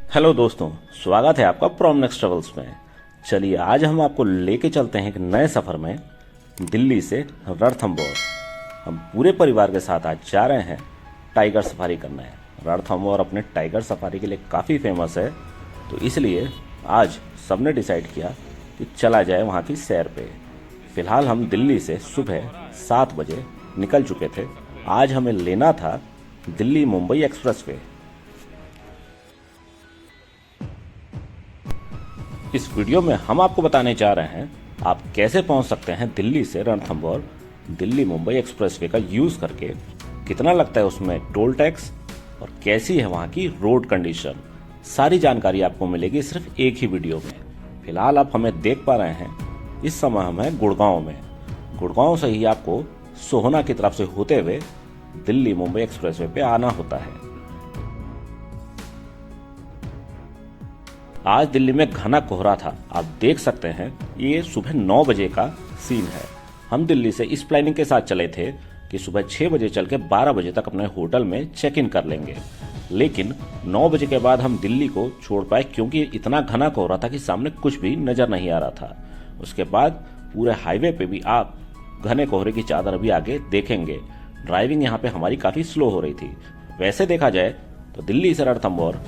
Hello दोस्तों, स्वागत है आपका प्रॉमनेक्स ट्रेवल्स में। चलिए आज हम आपको लेके चलते हैं एक नए सफ़र में दिल्ली से रणथंबोर। हम पूरे परिवार के साथ आज जा रहे हैं टाइगर सफारी करने। रणथंबोर अपने टाइगर सफारी के लिए काफ़ी फेमस है, तो इसलिए आज सबने डिसाइड किया कि चला जाए वहाँ की सैर पे। फ़िलहाल हम दिल्ली से सुबह 7 बजे निकल चुके थे। आज हमें लेना था दिल्ली मुंबई एक्सप्रेसवे। इस वीडियो में हम आपको बताने जा रहे हैं आप कैसे पहुंच सकते हैं दिल्ली से रणथंबोर दिल्ली मुंबई एक्सप्रेसवे का यूज़ करके, कितना लगता है उसमें टोल टैक्स और कैसी है वहां की रोड कंडीशन। सारी जानकारी आपको मिलेगी सिर्फ एक ही वीडियो में। फिलहाल आप हमें देख पा रहे हैं, इस समय हम हैं गुड़गांव में। गुड़गांव से ही आपको सोहना की तरफ से होते हुए दिल्ली मुंबई एक्सप्रेसवे पे आना होता है। आज दिल्ली में घना कोहरा था, आप देख सकते हैं। ये सुबह 9 बजे का सीन है। हम दिल्ली से इस प्लानिंग के साथ चले थे कि सुबह 6 बजे चल के 12 बजे तक अपने होटल में चेक इन कर लेंगे, लेकिन 9 बजे के बाद हम दिल्ली को छोड़ पाए क्योंकि इतना घना कोहरा था कि सामने कुछ भी नजर नहीं आ रहा था। उसके बाद पूरे हाईवे पे भी आप घने कोहरे की चादर अभी आगे देखेंगे। ड्राइविंग यहाँ पे हमारी काफ़ी स्लो हो रही थी। वैसे देखा जाए तो दिल्ली से रणथंबोर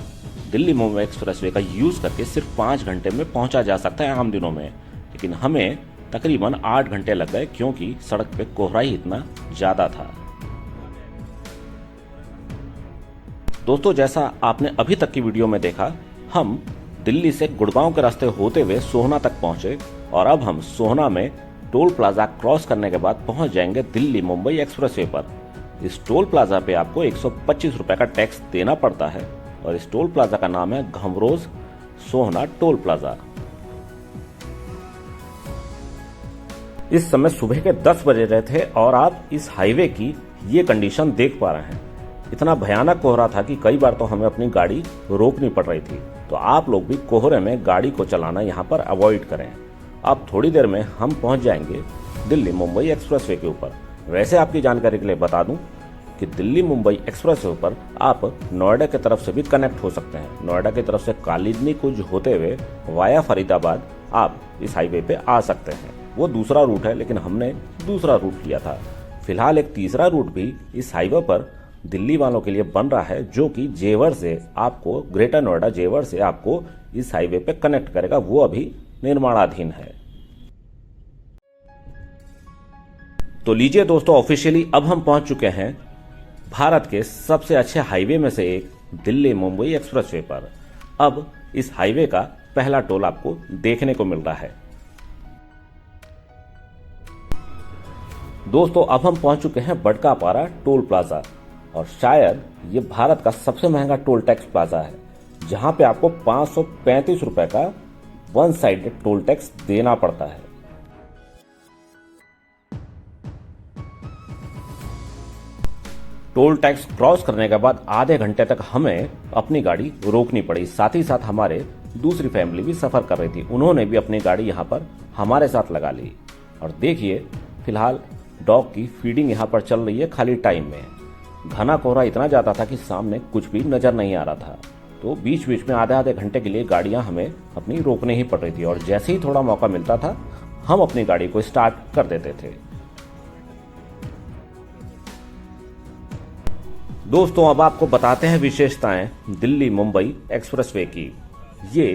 दिल्ली मुंबई एक्सप्रेसवे का यूज़ करके सिर्फ 5 घंटे में पहुंचा जा सकता है आम दिनों में, लेकिन हमें तकरीबन 8 घंटे लग गए क्योंकि सड़क पे कोहरा ही इतना ज़्यादा था। दोस्तों, जैसा आपने अभी तक की वीडियो में देखा, हम दिल्ली से गुड़गांव के रास्ते होते हुए सोहना तक पहुंचे और अब हम सोहना में टोल प्लाजा क्रॉस करने के बाद पहुंच जाएंगे दिल्ली मुंबई एक्सप्रेसवे पर। इस टोल प्लाजा पे आपको 125 रुपए का टैक्स देना पड़ता है और इस टोल प्लाजा का नाम है घमरोज सोहना टोल प्लाजा। इस समय सुबह के 10 बजे रहे थे और आप इस हाईवे की ये कंडीशन देख पा रहे हैं। इतना भयानक कोहरा था कि कई बार तो हमें अपनी गाड़ी रोकनी पड़ रही थी। तो आप लोग भी कोहरे में गाड़ी को चलाना यहाँ पर अवॉइड करें। अब थोड़ी देर में हम पहुंच जाएंगे दिल्ली मुंबई एक्सप्रेसवे के ऊपर। वैसे आपकी जानकारी के लिए बता दूं कि दिल्ली मुंबई एक्सप्रेसवे पर आप नोएडा की तरफ से भी कनेक्ट हो सकते हैं। नोएडा की तरफ से कालिंदी कुंज होते हुए वाया फरीदाबाद आप इस हाईवे पे आ सकते हैं। वो दूसरा रूट है, लेकिन हमने दूसरा रूट लिया था। फिलहाल एक तीसरा रूट भी इस हाईवे पर दिल्ली वालों के लिए बन रहा है, जो कि जेवर से आपको, ग्रेटर नोएडा जेवर से आपको इस हाईवे पे कनेक्ट करेगा। वो अभी निर्माणाधीन है। तो लीजिए दोस्तों, ऑफिशियली अब हम पहुंच चुके हैं भारत के सबसे अच्छे हाईवे में से एक दिल्ली मुंबई एक्सप्रेसवे पर। अब इस हाईवे का पहला टोल आपको देखने को मिल रहा है। दोस्तों, अब हम पहुंच चुके हैं बड़कापारा टोल प्लाजा और शायद ये भारत का सबसे महंगा टोल टैक्स प्लाजा है, जहां पे आपको 535 रुपए का वन साइडेड टोल टैक्स देना पड़ता है। टोल टैक्स क्रॉस करने के बाद आधे घंटे तक हमें अपनी गाड़ी रोकनी पड़ी। साथ ही साथ हमारे दूसरी फैमिली भी सफर कर रही थी, उन्होंने भी अपनी गाड़ी यहाँ पर हमारे साथ लगा ली। और देखिए, फिलहाल डॉग की फीडिंग यहाँ पर चल रही है खाली टाइम में। घना कोहरा इतना ज्यादा था कि सामने कुछ भी नजर नहीं आ रहा था, तो बीच बीच में आधे आधे घंटे के लिए गाड़ियां हमें अपनी रोकनी ही पड़ रही थी और जैसे ही थोड़ा मौका मिलता था हम अपनी गाड़ी को स्टार्ट कर देते थे। दोस्तों, अब आपको बताते हैं विशेषताएं दिल्ली मुंबई एक्सप्रेसवे की। ये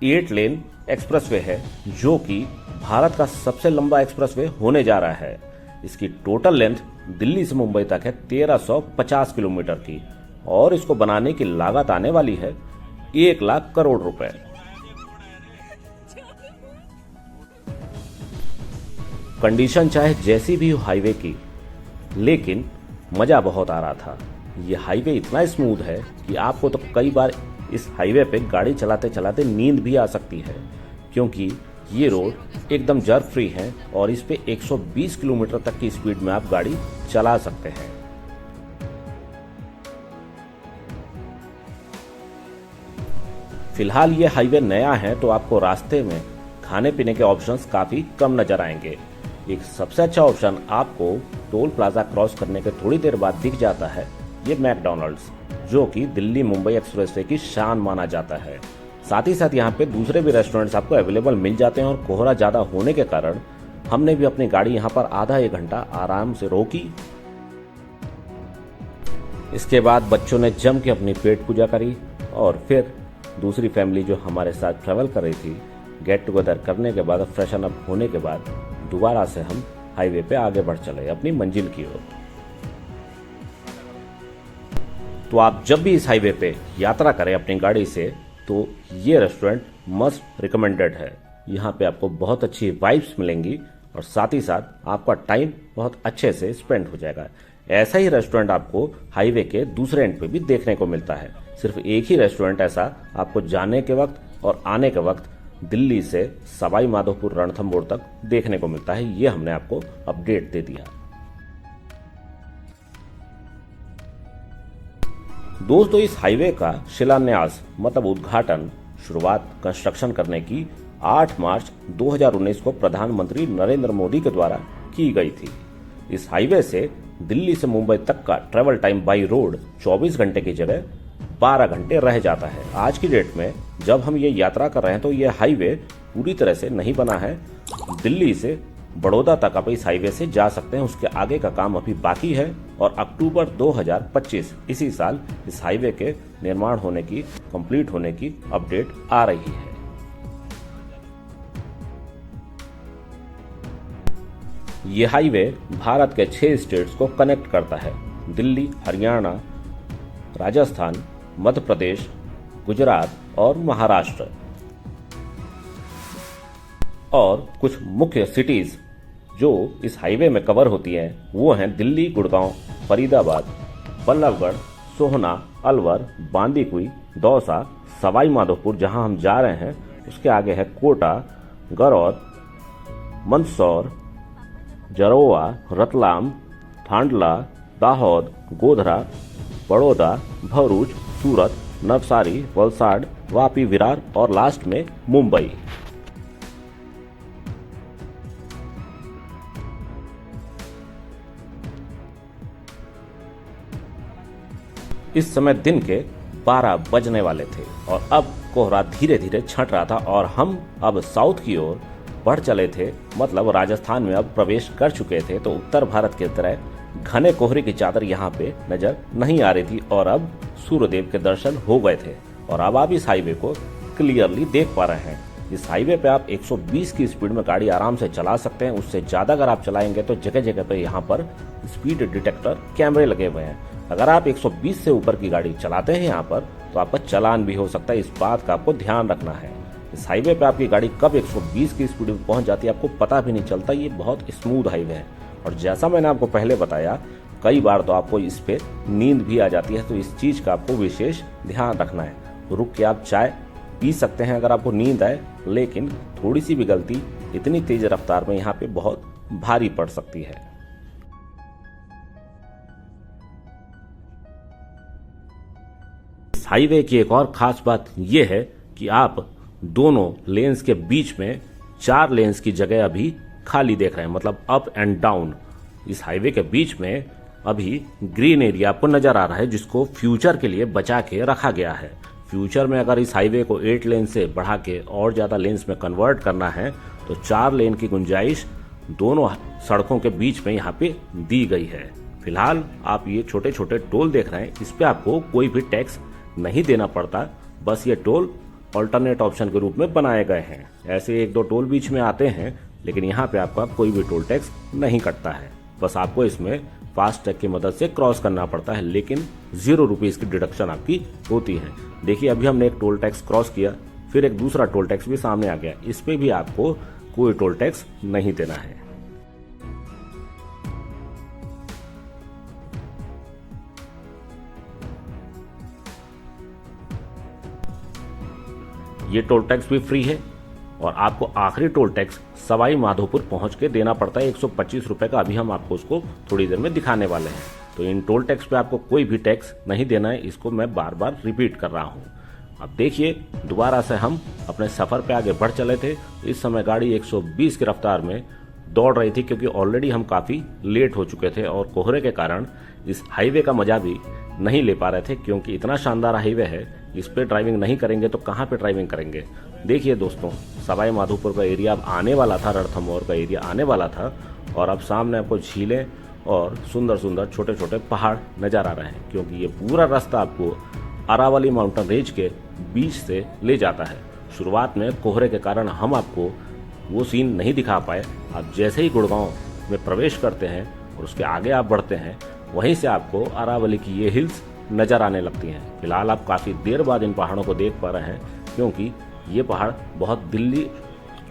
8 लेन एक्सप्रेसवे है, जो कि भारत का सबसे लंबा एक्सप्रेसवे होने जा रहा है। इसकी टोटल लेंथ दिल्ली से मुंबई तक है 1350 किलोमीटर की और इसको बनाने की लागत आने वाली है 1 लाख करोड़ रुपए। कंडीशन चाहे जैसी भी हो हाईवे की, लेकिन मजा बहुत आ रहा था। ये हाईवे इतना स्मूथ है कि आपको तो कई बार इस हाईवे पे गाड़ी चलाते चलाते नींद भी आ सकती है, क्योंकि ये रोड एकदम जर्क फ्री है और इस पे 120 किलोमीटर तक की स्पीड में आप गाड़ी चला सकते हैं। फिलहाल ये हाईवे नया है, तो आपको रास्ते में खाने पीने के ऑप्शंस काफी कम नजर आएंगे। एक सबसे अच्छा ऑप्शन आपको टोल प्लाजा क्रॉस करने के थोड़ी देर बाद दिख जाता है, ये मैकडॉनल्ड्स, जो कि दिल्ली मुंबई एक्सप्रेसवे की शान माना जाता है। साथ ही साथ यहाँ पे दूसरे भी रेस्टोरेंट्स आपको अवेलेबल मिल जाते हैं और कोहरा ज़्यादा होने के कारण हमने भी अपनी गाड़ी यहाँ पर आधा एक घंटा आराम से रोकी। इसके बाद बच्चों ने जम के अपनी पेट पूजा करी और फिर दूसरी फैमिली जो हमारे साथ ट्रैवल कर रही थी, गेट टुगेदर करने के बाद फ्रेशन अप होने के बाद दोबारा से हम हाईवे पे आगे बढ़ चले अपनी मंजिल की ओर। तो आप जब भी इस हाईवे पे यात्रा करें अपनी गाड़ी से तो ये रेस्टोरेंट मस्ट रिकमेंडेड है। यहाँ पे आपको बहुत अच्छी वाइब्स मिलेंगी और साथ ही साथ आपका टाइम बहुत अच्छे से स्पेंड हो जाएगा। ऐसा ही रेस्टोरेंट आपको हाईवे के दूसरे एंड पे भी देखने को मिलता है। सिर्फ एक ही रेस्टोरेंट ऐसा आपको जाने के वक्त और आने के वक्त दिल्ली से सवाई माधोपुर रणथंभौर तक देखने को मिलता है। ये हमने आपको अपडेट दे दिया। दोस्तों, इस हाईवे का शिलान्यास मतलब उद्घाटन शुरुआत कंस्ट्रक्शन करने की 8 मार्च 2019 को प्रधानमंत्री नरेंद्र मोदी के द्वारा की गई थी। इस हाईवे से दिल्ली से मुंबई तक का ट्रेवल टाइम बाई रोड 24 घंटे की जगह 12 घंटे रह जाता है। आज की डेट में जब हम ये यात्रा कर रहे हैं तो ये हाईवे पूरी तरह से नहीं बना है। दिल्ली से बड़ौदा तक आप इस हाईवे से जा सकते हैं, उसके आगे का काम अभी बाकी है और अक्टूबर 2025 इसी साल इस हाईवे के निर्माण होने की, कंप्लीट होने की अपडेट आ रही है। ये हाईवे भारत के 6 स्टेट्स को कनेक्ट करता है। दिल्ली, हरियाणा, राजस्थान, मध्य प्रदेश, गुजरात और महाराष्ट्र। और कुछ मुख्य सिटीज जो इस हाईवे में कवर होती हैं वो हैं दिल्ली, गुड़गांव, फरीदाबाद, बल्लभगढ़, सोहना, अलवर, बांदीकुई, दौसा, सवाई माधोपुर जहां हम जा रहे हैं उसके आगे है कोटा, गरौद, मंदसौर, जरोवा, रतलाम, थांडला, दाहोद, गोधरा, बड़ौदा, भरूच, सूरत, नवसारी, वलसाड, वापी, विरार और लास्ट में मुंबई। इस समय दिन के 12 बजने वाले थे और अब कोहरा धीरे धीरे छंट रहा था और हम अब साउथ की ओर बढ़ चले थे, मतलब राजस्थान में अब प्रवेश कर चुके थे। तो उत्तर भारत की तरह घने कोहरे की चादर यहाँ पे नजर नहीं आ रही थी और अब सूर्यदेव के दर्शन हो गए थे और अब आप इस हाईवे को क्लियरली देख पा रहे हैं। इस हाईवे पे आप 120 की स्पीड में गाड़ी आराम से चला सकते हैं। उससे ज्यादा अगर आप चलाएंगे तो जगह जगह पे यहाँ पर स्पीड डिटेक्टर कैमरे लगे हुए हैं। अगर आप 120 से ऊपर की गाड़ी चलाते हैं यहाँ पर तो आपका चालान भी हो सकता है। इस बात का आपको ध्यान रखना है। इस हाईवे पे आपकी गाड़ी कब 120 की स्पीड में पहुंच जाती है आपको पता भी नहीं चलता। ये बहुत स्मूथ हाईवे है और जैसा मैंने आपको पहले बताया, कई बार तो आपको इस पे नींद भी आ जाती है, तो इस चीज का आपको विशेष ध्यान रखना है। रुक के आप चाय पी सकते हैं अगर आपको नींद आए, लेकिन थोड़ी सी भी गलती इतनी तेज रफ्तार में यहाँ पे बहुत भारी पड़ सकती है। इस हाईवे की एक और खास बात यह है कि आप दोनों लेन्स के बीच में 4 लेन्स की जगह अभी खाली देख रहे हैं, मतलब अप एंड डाउन। इस हाईवे के बीच में अभी ग्रीन एरिया आपको नजर आ रहा है, जिसको फ्यूचर के लिए बचा के रखा गया है। फ्यूचर में अगर इस हाईवे को 8 लेन से बढ़ा के और ज्यादा लेन्स में कन्वर्ट करना है तो 4 लेन की गुंजाइश दोनों सड़कों के बीच में यहाँ पे दी गई है। फिलहाल आप ये छोटे छोटे टोल देख रहे हैं, इस पे आपको कोई भी टैक्स नहीं देना पड़ता, बस ये टोल ऑल्टरनेट ऑप्शन के रूप में बनाए गए हैं। ऐसे 1-2 टोल बीच में आते हैं, लेकिन यहाँ पे आपका कोई भी टोल टैक्स नहीं कटता है। बस आपको इसमें फास्ट टैग की मदद से क्रॉस करना पड़ता है, लेकिन 0 रुपीज की डिडक्शन आपकी होती है। देखिए, अभी हमने एक टोल टैक्स क्रॉस किया, फिर एक दूसरा टोल टैक्स भी सामने आ गया। इस पे भी आपको कोई टोल टैक्स नहीं देना है। ये टोल टैक्स भी फ्री है और आपको आखिरी टोल टैक्स सवाई माधोपुर पहुंच के देना पड़ता है 125 रुपए का। अभी हम आपको उसको थोड़ी देर में दिखाने वाले हैं। तो इन टोल टैक्स पे आपको कोई भी टैक्स नहीं देना है, इसको मैं बार बार रिपीट कर रहा हूं। अब देखिए, दोबारा से हम अपने सफर पे आगे बढ़ चले थे। इस समय गाड़ी 120 की रफ्तार में दौड़ रही थी, क्योंकि ऑलरेडी हम काफी लेट हो चुके थे और कोहरे के कारण इस हाईवे का मजा भी नहीं ले पा रहे थे, क्योंकि इतना शानदार हाईवे है, इस पे ड्राइविंग नहीं करेंगे तो कहाँ पे ड्राइविंग करेंगे। देखिए दोस्तों, सवाई माधोपुर का एरिया अब आने वाला था, रणथंभौर का एरिया आने वाला था, और अब सामने आपको झीलें और सुंदर सुंदर छोटे छोटे पहाड़ नजर आ रहे हैं, क्योंकि ये पूरा रास्ता आपको अरावली माउंटेन रेंज के बीच से ले जाता है। शुरुआत में कोहरे के कारण हम आपको वो सीन नहीं दिखा पाए। आप जैसे ही गुड़गांव में प्रवेश करते हैं और उसके आगे आप बढ़ते हैं, वहीं से आपको अरावली की ये हिल्स नजर आने लगती हैं। फिलहाल आप काफ़ी देर बाद इन पहाड़ों को देख पा रहे हैं, क्योंकि ये पहाड़ बहुत दिल्ली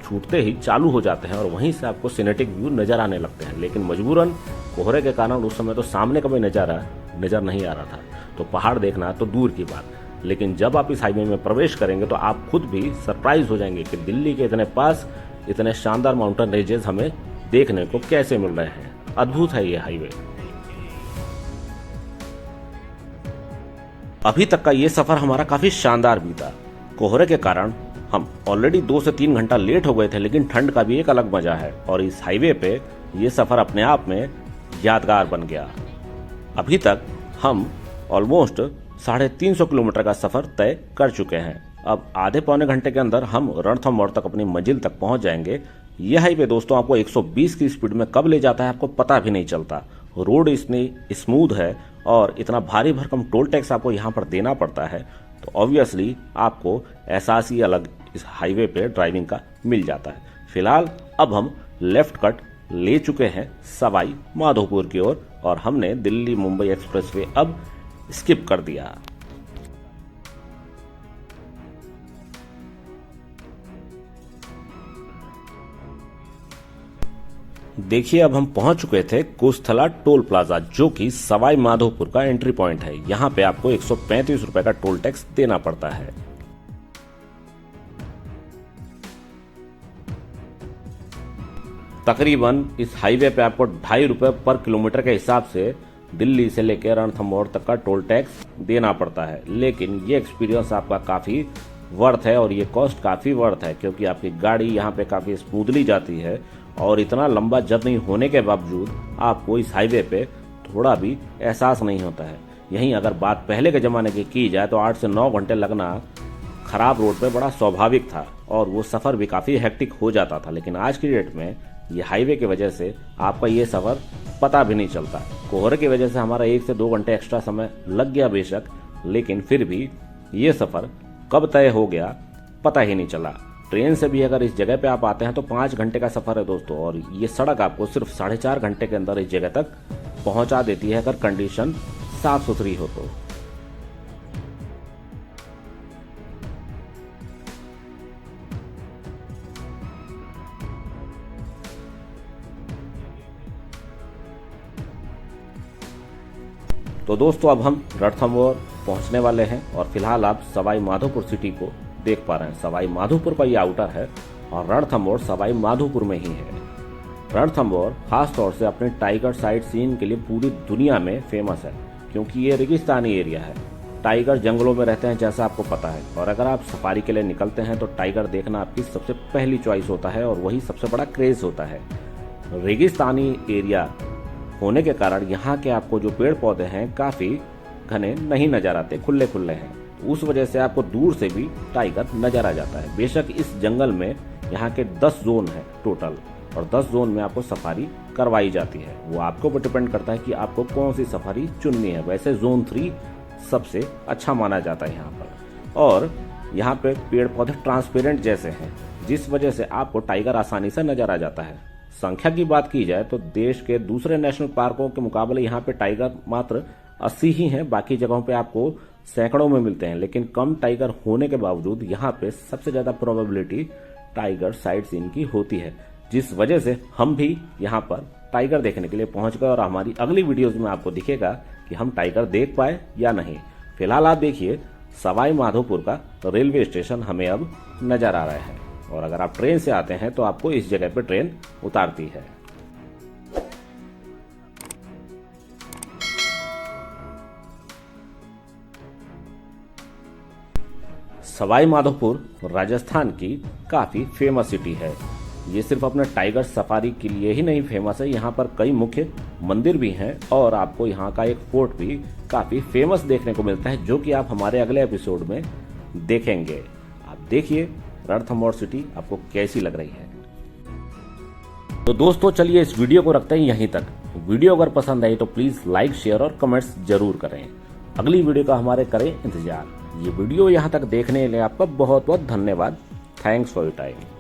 छूटते ही चालू हो जाते हैं और वहीं से आपको सिनेटिक व्यू नजर आने लगते हैं। लेकिन मजबूरन कोहरे के कारण उस समय तो सामने का भी नज़ारा नजर नहीं आ रहा था, तो पहाड़ देखना तो दूर की बात। लेकिन जब आप इस हाईवे में प्रवेश करेंगे तो आप खुद भी सरप्राइज हो जाएंगे कि दिल्ली के इतने पास इतने शानदार माउंटेन रेंजेस हमें देखने को कैसे मिल रहे हैं। अद्भुत है ये हाईवे। अभी तक का ये सफर हमारा काफी शानदार बीता। कोहरे के कारण हम ऑलरेडी 2 से 3 घंटा लेट हो गए थे, लेकिन ठंड का भी एक अलग मजा है और इस हाईवे पे ये सफर अपने आप में यादगार बन गया। अभी तक हम ऑलमोस्ट 350 किलोमीटर का सफर तय कर चुके हैं। अब आधे पौने घंटे के अंदर हम रणथंभौर तक अपनी मंजिल तक पहुंच जाएंगे। यह हाईवे दोस्तों आपको 120 की स्पीड में कब ले जाता है आपको पता भी नहीं चलता। रोड इतनी स्मूथ है और इतना भारी भरकम टोल टैक्स आपको यहाँ पर देना पड़ता है, तो ऑब्वियसली आपको एहसास ही अलग इस हाईवे पे ड्राइविंग का मिल जाता है। फिलहाल अब हम लेफ्ट कट ले चुके हैं सवाई माधोपुर की ओर और हमने दिल्ली मुंबई एक्सप्रेसवे अब स्किप कर दिया। देखिए, अब हम पहुंच चुके थे कुस्थला टोल प्लाजा, जो कि सवाई माधोपुर का एंट्री पॉइंट है। यहां पे आपको 135 रुपए का टोल टैक्स देना पड़ता है। तकरीबन इस हाईवे पे आपको 2.5 रुपए पर किलोमीटर के हिसाब से दिल्ली से लेकर रणथंभौर तक का टोल टैक्स देना पड़ता है। लेकिन ये एक्सपीरियंस आपका काफी वर्थ है और ये कॉस्ट काफी वर्थ है, क्योंकि आपकी गाड़ी यहाँ पे काफी स्मूथली जाती है और इतना लंबा जर्नी होने के बावजूद आपको इस हाईवे पे थोड़ा भी एहसास नहीं होता है। यहीं अगर बात पहले के ज़माने की जाए तो 8 से 9 घंटे लगना खराब रोड पे बड़ा स्वाभाविक था और वो सफ़र भी काफ़ी हेक्टिक हो जाता था। लेकिन आज की डेट में ये हाईवे की वजह से आपका ये सफ़र पता भी नहीं चलता। कोहरे की वजह से हमारा 1 से 2 घंटे एक्स्ट्रा समय लग गया बेशक, लेकिन फिर भी ये सफ़र कब तय हो गया पता ही नहीं चला। ट्रेन से भी अगर इस जगह पे आप आते हैं तो 5 घंटे का सफर है दोस्तों, और ये सड़क आपको सिर्फ 4.5 घंटे के अंदर इस जगह तक पहुंचा देती है, अगर कंडीशन साफ सुथरी हो तो। दोस्तों अब हम रणथंभौर पहुंचने वाले हैं और फिलहाल आप सवाई माधोपुर सिटी को देख पा रहे हैं। सवाई माधोपुर का ये आउटर है और रणथंभौर सवाई माधोपुर में ही है। रणथंभौर खास तौर से अपने टाइगर साइट सीन के लिए पूरी दुनिया में फेमस है, क्योंकि ये रेगिस्तानी एरिया है। टाइगर जंगलों में रहते हैं जैसा आपको पता है, और अगर आप सफारी के लिए निकलते हैं तो टाइगर देखना आपकी सबसे पहली चॉइस होता है और वही सबसे बड़ा क्रेज होता है। रेगिस्तानी एरिया होने के कारण यहाँ के आपको जो पेड़ पौधे हैं काफी घने नहीं नजर आते, खुले खुले हैं। उस वजह से आपको दूर से भी टाइगर नजर आ जाता है। बेशक इस जंगल में यहाँ के 10 जोन है टोटल, और 10 जोन में आपको सफारी करवाई जाती है। वो आपको ऊपर डिपेंड करता है कि आपको कौन सी सफारी चुननी है। वैसे जोन 3 सबसे अच्छा माना जाता है यहाँ पर, और यहाँ पे पेड़ पौधे ट्रांसपेरेंट जैसे हैं, जिस वजह से आपको टाइगर आसानी से नजर आ जाता है। संख्या की बात की जाए तो देश के दूसरे नेशनल पार्कों के मुकाबले यहाँ पे टाइगर मात्र 80 ही हैं। बाकी जगहों पे आपको सैकड़ों में मिलते हैं, लेकिन कम टाइगर होने के बावजूद यहाँ पे सबसे ज्यादा प्रोबेबिलिटी टाइगर साइट सीन की होती है, जिस वजह से हम भी यहाँ पर टाइगर देखने के लिए पहुंच गए। और हमारी अगली वीडियोज में आपको दिखेगा कि हम टाइगर देख पाए या नहीं। फिलहाल आप देखिए सवाई माधोपुर का रेलवे स्टेशन हमें अब नजर आ रहा है, और अगर आप ट्रेन से आते हैं तो आपको इस जगह पर ट्रेन उतारती है। सवाई माधोपुर राजस्थान की काफी फेमस सिटी है। ये सिर्फ अपने टाइगर सफारी के लिए ही नहीं फेमस है, यहाँ पर कई मुख्य मंदिर भी हैं और आपको यहाँ का एक फोर्ट भी काफी फेमस देखने को मिलता है, जो कि आप हमारे अगले एपिसोड में देखेंगे। आप देखिए रणथंभौर सिटी आपको कैसी लग रही है। तो दोस्तों चलिए इस वीडियो को रखते हैं यहीं तक। वीडियो अगर पसंद आई तो प्लीज लाइक, शेयर और कमेंट्स जरूर करें। अगली वीडियो का हमारे करें इंतजार। ये वीडियो यहाँ तक देखने के लिए आपका बहुत बहुत धन्यवाद। Thanks for your time.